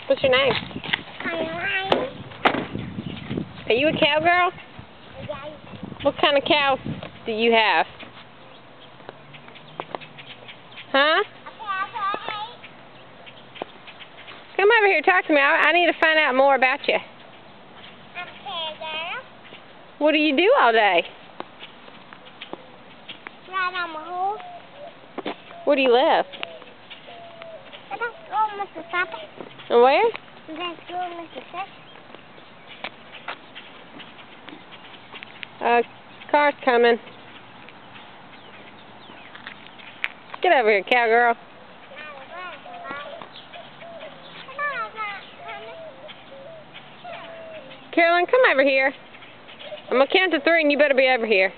What's your name? Are you a cowgirl? What kind of cows do you have? Huh? Come over here, talk to me. I need to find out more about you. I'm a cowgirl. What do you do all day? Ride on my horse. Where do you live? I don't go to Mississippi. And where? I'm going to school in Mississippi. Car's coming. Get over here, cowgirl. Carolyn, come over here. I'm going to count to 3 and you better be over here.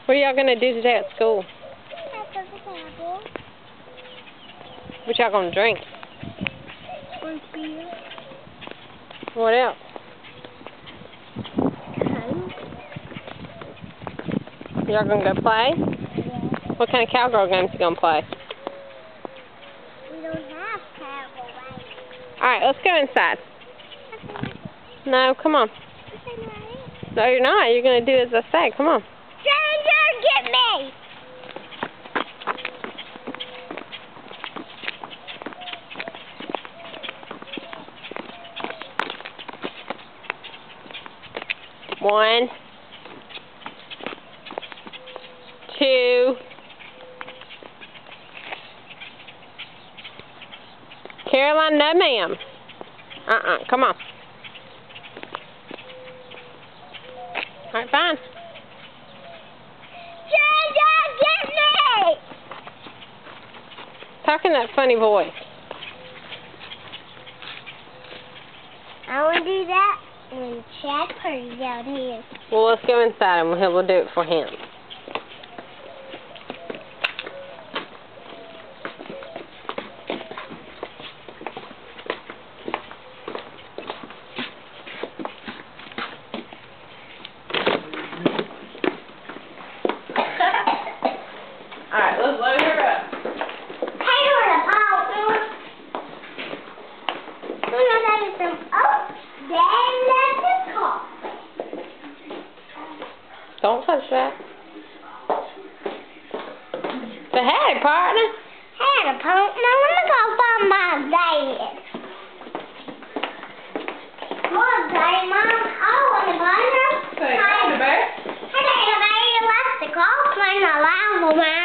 What are y'all going to do today at school? What y'all going to drink? Beer. What else? Y'all going to go play? Yeah. What kind of cowgirl games you going to play? We don't have cowgirl games. Alright, let's go inside. No, come on. No, you're not. You're going to do as I say. Come on. Stranger, get me! One, 2. Caroline, no ma'am. Come on. Alright, fine. Stranger, get me! Talk in that funny voice. I want to do that when Chad's out here. Well, let's go inside and we'll do it for him. Alright, let's load her up. Hey, what about Don't touch that. Say hey, partner. Hey, partner, let me go find my dad. Oh, Daddy, Mom, I want to buy her. Say hi, bear. Hey, Daddy, let's go play the lava man.